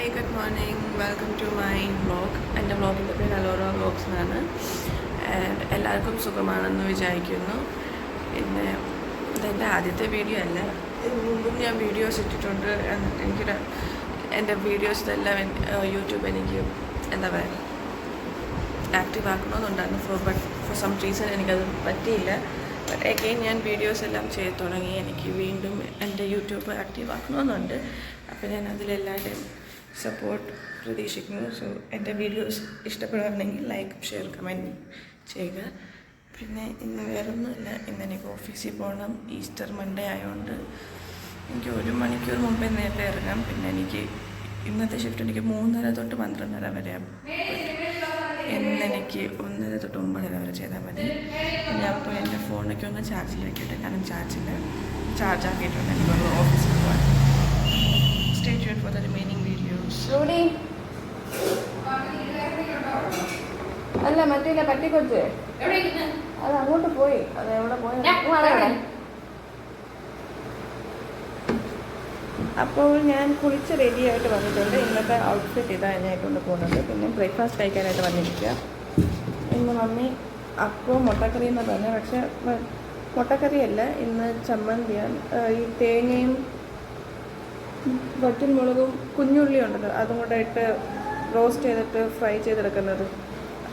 Hi good morning welcome to my vlog. എൻ്റെ വ്ളോഗിൻ്റെ പേര് അലോറ വ്ളോഗ്സ് എന്നാണ്. ആൻഡ് എല്ലാവർക്കും സുഖമാണെന്ന് വിചാരിക്കുന്നു. പിന്നെ ഇതെൻ്റെ ആദ്യത്തെ വീഡിയോ അല്ല, ഇതിന് മുമ്പും ഞാൻ വീഡിയോസ് ഇട്ടിട്ടുണ്ട്. എനിക്ക് എൻ്റെ വീഡിയോസ് ഇതെല്ലാം യൂട്യൂബ് എനിക്ക് എന്താ പറയുക ആക്റ്റീവ് ആക്കണമെന്നുണ്ടായിരുന്നു. ഫോർ സം റീസൺ എനിക്കത് പറ്റിയില്ല. ബട്ട് അഗെയിൻ ഞാൻ വീഡിയോസ് എല്ലാം ചെയ്ത് തുടങ്ങി. എനിക്ക് വീണ്ടും എൻ്റെ യൂട്യൂബ് ആക്റ്റീവ് ആക്കണമെന്നുണ്ട്. അപ്പോൾ ഞാൻ അതിലെല്ലാവരുടെയും സപ്പോർട്ട് പ്രതീക്ഷിക്കുന്നു. സോ എൻ്റെ വീഡിയോസ് ഇഷ്ടപ്പെടുകയാണെങ്കിൽ ലൈക്ക് ഷെയർ കമൻറ്റ് ചെയ്യുക. പിന്നെ ഇന്ന് വേറൊന്നുമില്ല, ഇന്ന് എനിക്ക് ഓഫീസിൽ പോകണം. ഈസ്റ്റർ മൺഡേ ആയതുകൊണ്ട് എനിക്ക് 1 മണിക്കൂർ മുമ്പേ നേരത്തെ ഇറങ്ങാം. പിന്നെ എനിക്ക് ഇന്നത്തെ ഷിഫ്റ്റ് എനിക്ക് 3:30 തൊട്ട് 12:30 വരെ. ഇന്നെനിക്ക് 1:30 തൊട്ട് 9:30 വരെ ചെയ്താൽ മതി. പിന്നെ അപ്പോൾ എൻ്റെ ഫോണൊക്കെ ഒന്ന് ചാർജിൽ വെക്കട്ടെ, കാരണം ചാർജ് ആക്കിയിട്ടുണ്ട്. എനിക്ക് ഓഫീസിൽ പോകാൻ. Stay tuned for the remaining videos. അല്ല മറ്റേ പട്ടിക്കൊച്ച് അത് അങ്ങോട്ട് പോയി. അത് എവിടെ പോയി? അപ്പോൾ ഞാൻ കുളിച്ച് റെഡി ആയിട്ട് വന്നിട്ടുണ്ട്. ഇന്നത്തെ ഔട്ട്ഫിറ്റ് ഇതാ ഞായിക്കൊണ്ട് പോകുന്നുണ്ട്. പിന്നെ ബ്രേക്ക്ഫാസ്റ്റ് കഴിക്കാനായിട്ട് വന്നിരിക്കുക. ഇന്ന് മമ്മി അപ്പവും മുട്ടക്കറി എന്ന് പറഞ്ഞു, പക്ഷേ മുട്ടക്കറിയല്ല, ഇന്ന് ചമ്മന്തിയാണ്. ഈ തേങ്ങയും വറ്റൽ മുളകും കുഞ്ഞുള്ളി ഉണ്ടല്ലോ, അതും കൂടെ ഇട്ട് റോസ്റ്റ് ചെയ്തിട്ട് ഫ്രൈ ചെയ്തെടുക്കുന്നത്,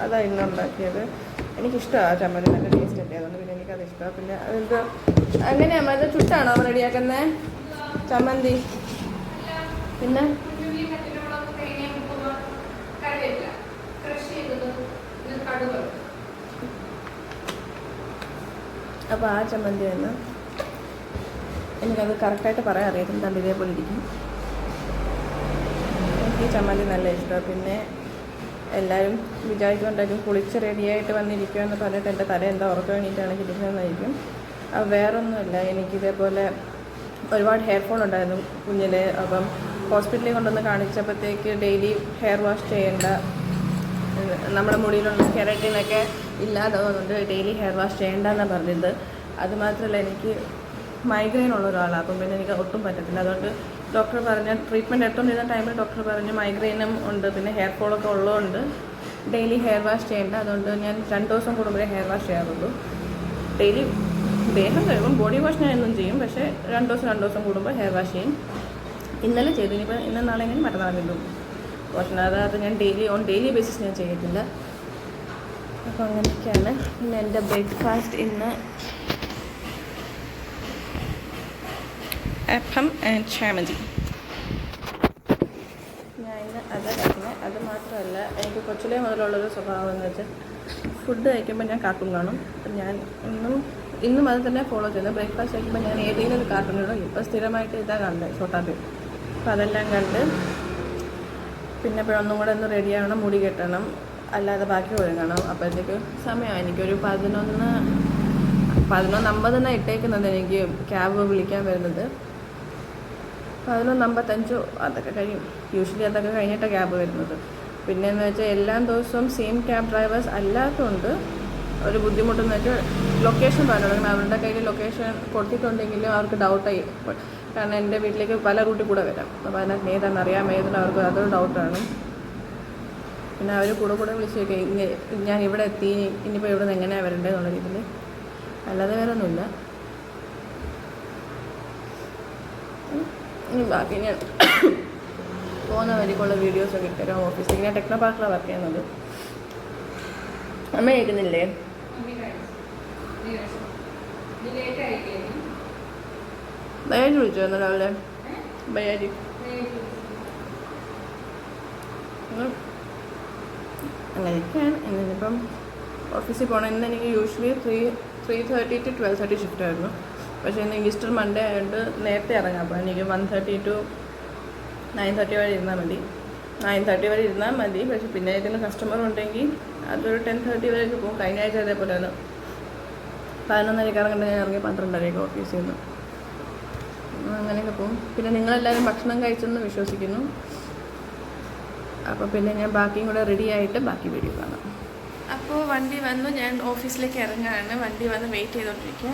അതാണ് ഇന്ന് ഉണ്ടാക്കിയത്. എനിക്കിഷ്ടമാണ് ചമ്മന്തി, നല്ല ടേസ്റ്റ് ഉണ്ട്. അതുകൊണ്ട് പിന്നെ എനിക്കത് ഇഷ്ടമാണ്. പിന്നെ അതെന്ത് അങ്ങനെയാണ്, അത് ചുട്ടാണോ റെഡിയാക്കുന്നത് ചമ്മന്തി? പിന്നെ അപ്പോൾ ആ ചമ്മന്തി തന്നെ എനിക്കത് കറക്റ്റായിട്ട് പറയാൻ അറിയത്തില്ല. തണ്ട് ഇതേപോലെ ഇരിക്കും. എനിക്ക് ഈ ചമ്മന്തി നല്ല ഇഷ്ടമാണ്. പിന്നെ എല്ലാവരും വിചാരിച്ചുകൊണ്ടായിരിക്കും കുളിച്ച് റെഡിയായിട്ട് വന്നിരിക്കുക എന്ന് പറഞ്ഞിട്ട് എൻ്റെ തല എന്താ ഉറക്കം വേണ്ടിയിട്ടാണ് ഇരിക്കുന്നതെന്നായിരിക്കും. വേറൊന്നുമില്ല, എനിക്കിതേപോലെ ഒരുപാട് ഹെയർ ഫോൾ ഉണ്ടായിരുന്നു കുഞ്ഞിലെ. അപ്പം ഹോസ്പിറ്റലിൽ കൊണ്ടുവന്ന് കാണിച്ചപ്പോഴത്തേക്ക് ഡെയിലി ഹെയർ വാഷ് ചെയ്യേണ്ട, നമ്മുടെ മുടിയിലുള്ള കെരട്ടിനൊക്കെ ഇല്ലാതാവുന്നുണ്ട്, ഡെയിലി ഹെയർ വാഷ് ചെയ്യേണ്ടെന്നാണ് പറഞ്ഞത്. അതുമാത്രമല്ല, എനിക്ക് മൈഗ്രെയിൻ ഉള്ള ഒരാളാണ്. അപ്പം പിന്നെ എനിക്ക് ഒട്ടും പറ്റത്തില്ല. അതുകൊണ്ട് ഡോക്ടർ പറഞ്ഞ ട്രീറ്റ്മെൻറ്റ് എടുത്തുകൊണ്ടിരുന്ന ടൈമിൽ ഡോക്ടർ പറഞ്ഞ് മൈഗ്രെയിനും ഉണ്ട്, പിന്നെ ഹെയർ ഫോളൊക്കെ ഉള്ളതുകൊണ്ട് ഡെയിലി ഹെയർ വാഷ് ചെയ്യേണ്ട. അതുകൊണ്ട് ഞാൻ 2 ദിവസം കൂടുമ്പോഴേ ഹെയർ വാഷ് ചെയ്യാറുള്ളൂ. ഡെയിലി ദേഹം കഴിയുമ്പം ബോഡി വാഷ് ഞാൻ എന്നും ചെയ്യും, പക്ഷേ 2 ദിവസം കൂടുമ്പോൾ ഹെയർ വാഷ് ചെയ്യും. ഇന്നലെ ചെയ്തു, ഇനിയിപ്പോൾ ഇന്ന് നാളെ എങ്ങനെ മറ്റന്നാൾ വീണ്ടും വാഷ്. അതായത് ഞാൻ ഡെയിലി ബേസിസ് ഞാൻ ചെയ്യത്തില്ല. അപ്പോൾ അങ്ങനെയൊക്കെയാണ്. പിന്നെ എൻ്റെ ബ്രേക്ക്ഫാസ്റ്റ് ഇന്ന് അപ്പം ആൻഡ് ചമ്മന്തി. ഞാൻ ഇന്ന് അതാക്കുന്നത്. അത് മാത്രമല്ല, എനിക്ക് കൊച്ചിലേ മുതലുള്ളൊരു സ്വഭാവം എന്ന് വെച്ചാൽ ഫുഡ് കഴിക്കുമ്പോൾ ഞാൻ കാർട്ടൂൺ കാണും. ഞാൻ ഇന്നും അത് തന്നെ ഫോളോ ചെയ്യുന്നത്. ബ്രേക്ക്ഫാസ്റ്റ് കഴിക്കുമ്പോൾ ഞാൻ ഏതെങ്കിലും ഒരു കാർട്ടൂൺ ഇടും. ഇപ്പോൾ സ്ഥിരമായിട്ട് ഇതാണ് കണ്ടത്, ഛോട്ടാ ഭീം. അപ്പോൾ അതെല്ലാം കണ്ട് പിന്നെ ഒന്നും കൂടെ ഒന്ന് റെഡിയാവണം, മുടി കെട്ടണം, അല്ലാതെ ബാക്കി ഒഴുകണം. അപ്പോഴത്തേക്ക് സമയമാണ്. എനിക്കൊരു 11:50 ഇട്ടേക്കുന്നത് എനിക്ക് ക്യാബ് വിളിക്കാൻ വരുന്നത്. 11:55 അതൊക്കെ കഴിയും. യൂഷ്വലി അതൊക്കെ കഴിഞ്ഞിട്ടാണ് ക്യാബ് വരുന്നത്. പിന്നെയെന്ന് വെച്ചാൽ എല്ലാ ദിവസവും സെയിം ക്യാബ് ഡ്രൈവേഴ്സ് അല്ലാത്തതുകൊണ്ട് ഒരു ബുദ്ധിമുട്ടെന്ന് വെച്ചാൽ ലൊക്കേഷൻ പറഞ്ഞു. അവരുടെ കയ്യിൽ ലൊക്കേഷൻ കൊടുത്തിട്ടുണ്ടെങ്കിലും അവർക്ക് ഡൗട്ടായി. കാരണം എൻ്റെ വീട്ടിലേക്ക് പല റൂട്ടിൽ കൂടെ വരാം. അപ്പോൾ അതിനകത്ത് ഏതാണെന്ന് അറിയാൻ മേതുകൊണ്ട് അവർക്ക് അതൊരു ഡൗട്ടാണ്. പിന്നെ അവർ കൂടെ വിളിച്ച് ചോദിക്കുക, ഞാൻ ഇവിടെ എത്തി, ഇനിയിപ്പോൾ ഇവിടെ നിന്ന് എങ്ങനെയാണ് വരേണ്ടതെന്നുള്ള രീതിയിൽ. അല്ലാതെ വേറെ ഒന്നുമില്ല. ഇനി ബാക്കി ഞാൻ പോകുന്ന വഴിക്കുള്ള വീഡിയോസൊക്കെ ഇട്ടുതരാം. ഓഫീസിൽ ഞാൻ ടെക്നോ പാർക്കിലാണ് വർക്ക് ചെയ്യുന്നത്. അമ്മ കേൾക്കുന്നില്ലേ? ബയാജി വിളിച്ചായിരുന്നു രാവിലെ. ബയാജി അങ്ങനെയൊക്കെയാണ്. ഇന്നിപ്പം ഓഫീസിൽ പോകണം. ഇന്ന് എനിക്ക് യൂഷ്വലി 3:30 to 12:30 ഷിഫ്റ്റ് ആയിരുന്നു. പക്ഷേ ഇന്ന് ഈസ്റ്റർ മൺഡേ ആയതുകൊണ്ട് നേരത്തെ ഇറങ്ങാം. അപ്പോൾ എനിക്ക് 1:30 to 9:30 വരെ ഇരുന്നാൽ മതി. 9:30 വരെ ഇരുന്നാൽ മതി. പക്ഷേ പിന്നെ ഏതെങ്കിലും കസ്റ്റമർ ഉണ്ടെങ്കിൽ അതൊരു 10:30 വരെയൊക്കെ പോകും. കഴിഞ്ഞ ആഴ്ച അതേപോലെയാണ്. 11:30 ഇറങ്ങേണ്ട, ഞാൻ ഇറങ്ങി 12:30 ഓഫീസിൽ നിന്ന്. അങ്ങനെയൊക്കെ പോകും. പിന്നെ നിങ്ങളെല്ലാവരും ഭക്ഷണം കഴിച്ചെന്ന് വിശ്വസിക്കുന്നു. അപ്പോൾ പിന്നെ ഞാൻ ബാക്കിയും കൂടെ റെഡി ആയിട്ട് ബാക്കി വീഡിയോ കാണാം. അപ്പോൾ വണ്ടി വന്നു, ഞാൻ ഓഫീസിലേക്ക് ഇറങ്ങാനാണ്. വണ്ടി വന്ന് വെയിറ്റ് ചെയ്തുകൊണ്ടിരിക്കുക.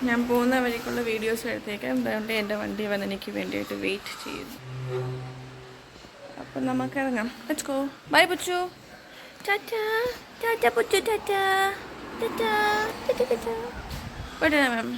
ഞാൻ പോകുന്ന വഴിക്കുള്ള വീഡിയോസ് എടുത്തേക്കാം. അതുകൊണ്ട് എൻ്റെ വണ്ടി വന്ന് എനിക്ക് വേണ്ടിയിട്ട് വെയിറ്റ് ചെയ്യുന്നു. അപ്പം നമുക്ക് ഇറങ്ങാം. Let's go. Bye Puchu. Tata tata Puchu. Tata tata tata tata. പോയിട്ട് മാം.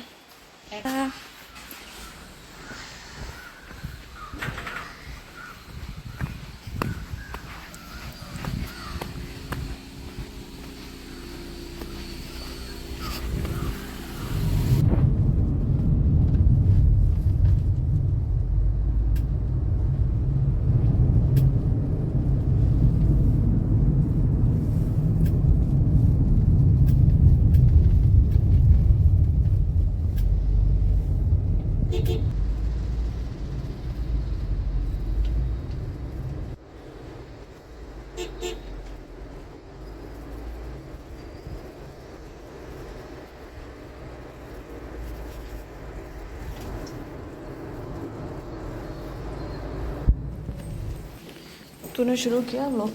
तूने शुरू किया व्लॉग?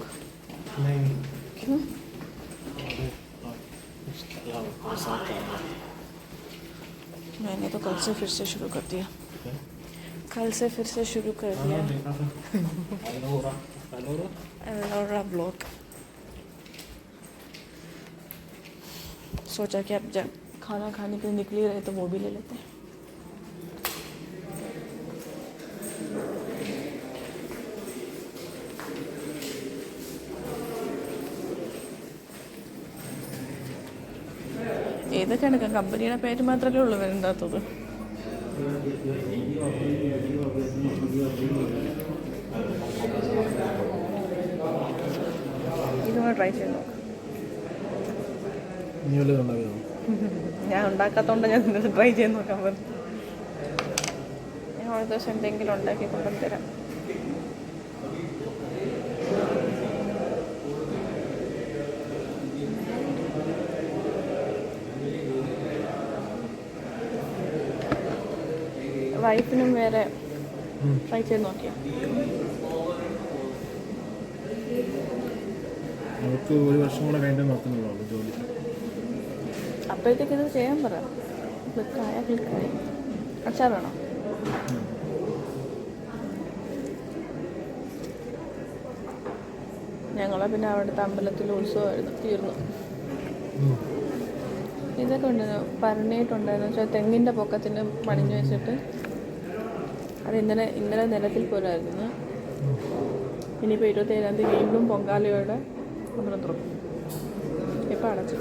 नहीं, क्यों? उसके अलावा कोई साथ करना है। मैंने तो कल से फिर से शुरू कर दिया. कल से फिर से शुरू कर दिया. देखा था एलोरा ब्लॉग. सोचा कि अब जब खाना खाने के लिए निकल ही रहे तो वो भी ले लेते हैं. ഏതൊക്കെയാണ് കമ്പനിയുടെ പേര് മാത്രമേ ഉള്ളൂ വരണ്ടാത്തത്. ഇതൊന്ന് ട്രൈ ചെയ്ത് നോക്കാം. നീ വല്ലതും ഉണ്ടാക്കിയോ? ഞാൻ ഉണ്ടാക്കാത്തതുകൊണ്ട് ഞാൻ നിന്നത് ട്രൈ ചെയ്ത് നോക്കാൻ പറഞ്ഞു. ഞാൻ ഒരു ദിവസം എന്തെങ്കിലും ഉണ്ടാക്കി കൊണ്ടുതരാം. വൈഫിനും വേറെ ട്രൈ ചെയ്ത് നോക്കിയാ. നമുക്ക് ഒരു വർഷം കൂടെ കഴിഞ്ഞാൽ നോക്കുന്നുള്ളൂ ജോലി. അപ്പോഴത്തേക്ക് ഇത് ചെയ്യാൻ പറ. ക്ലിക്കായി. അച്ചാർ വേണോ? ഞങ്ങളെ പിന്നെ അവിടുത്തെ അമ്പലത്തിൽ ഉത്സവമായിരുന്നു, തീർന്നു. ഇതൊക്കെ ഉണ്ടായിരുന്നു, പരണിയിട്ടുണ്ടായിരുന്നു. വെച്ചാൽ തെങ്ങിൻ്റെ പൊക്കത്തിന് പണിഞ്ഞു വെച്ചിട്ട് അത് ഇന്നലെ നിലത്തിൽ പോലായിരുന്നു. ഇനിയിപ്പോൾ 27-ാം തീയതി വീണ്ടും പൊങ്കാലയോടെ അമ്പലം തുറക്കും. ഇപ്പം അടച്ചു.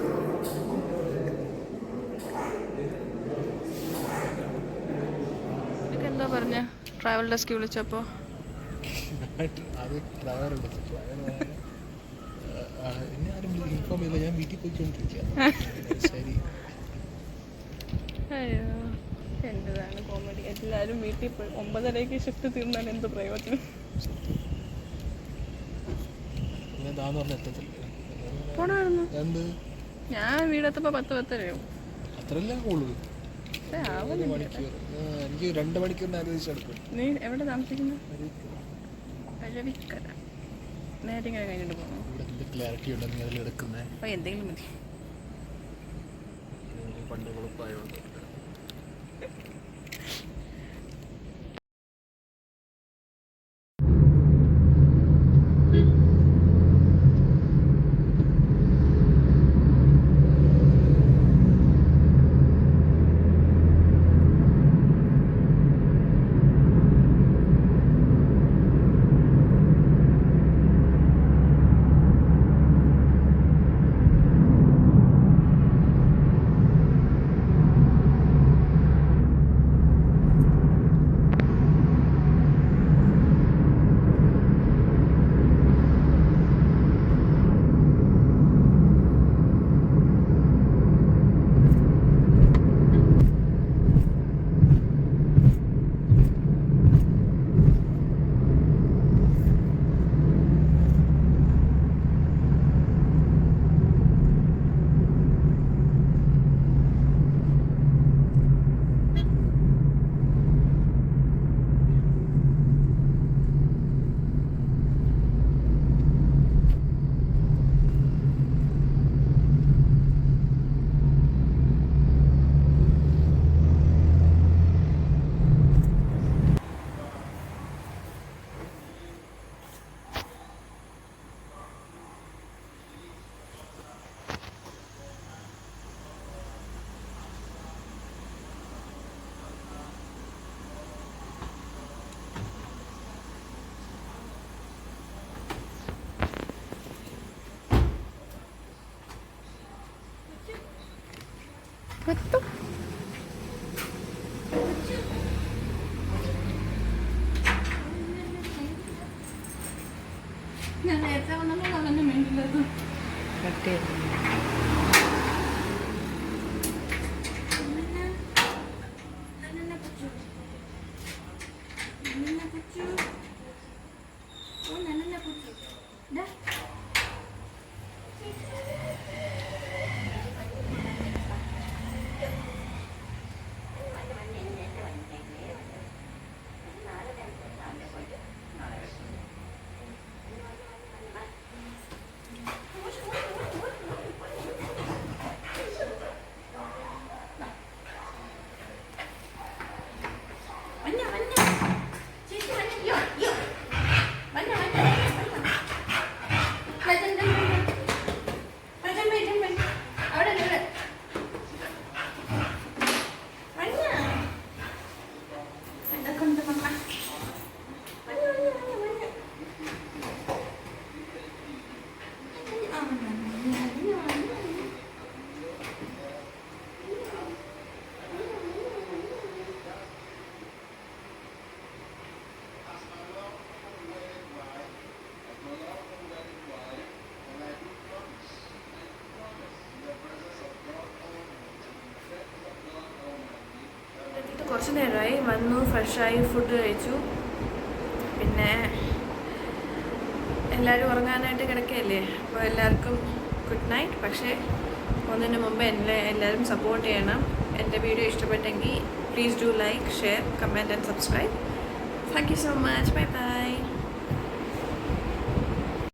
ഇതൊക്കെ എന്താ പറഞ്ഞ ട്രാവൽ ഡെസ്ക് വിളിച്ചപ്പോൾ? അത് ഡ്രൈവർ എന്നെ ആരും ഇൻഫോം ചെയ്യില്ല. ഞാൻ വീട്ടിൽ പോയിക്കൊണ്ടിരിക്കുക. ശരി. അയ്യോ, എന്റേതാണ് കോമഡി. എല്ലാവരും വീട്ടിൽ പോയി 9:30-ക്ക് ഷിഫ്റ്റ് തീർന്നാൽ എന്ത് പ്രയോജനം? പോണായിരുന്നു. ഞാൻ വീടെത്തപ്പോൾ 10-10:30 അത്രയല്ലേ ഉള്ളൂ. എനിക്ക് 2 മണിക്കൂറിന് ആലോചിച്ചെടുക്കും. നീ എവിടെ താമസിക്കുന്നത്? അഴവിക്കര. നേരെ ഇങ്ങനെ കഴിഞ്ഞിട്ട് പോകണം. ഇവിടെ ക്ലാരിറ്റി ഉണ്ടോ നീ അതിലെടുക്കുന്നത്? അപ്പോൾ എന്തെങ്കിലും മതി. പണ്ട് കുഴപ്പമായതുകൊണ്ട് ഞാൻ നേരത്തെ വന്നപ്പോൾ അവൻ്റെ മിണ്ടില്ലത് കട്ട് ചെയ്തു. കുറച്ച് നേരമായി വന്നു, ഫ്രഷായി, ഫുഡ് കഴിച്ചു. പിന്നെ എല്ലാവരും ഉറങ്ങാനായിട്ട് കിടക്കുകയല്ലേ. അപ്പോൾ എല്ലാവർക്കും ഗുഡ് നൈറ്റ്. പക്ഷേ ഒന്നിന് മുമ്പ് എല്ലാവരും സപ്പോർട്ട് ചെയ്യണം. എൻ്റെ വീഡിയോ ഇഷ്ടപ്പെട്ടെങ്കിൽ please do like, share, comment and subscribe. Thank you so much. Bye bye.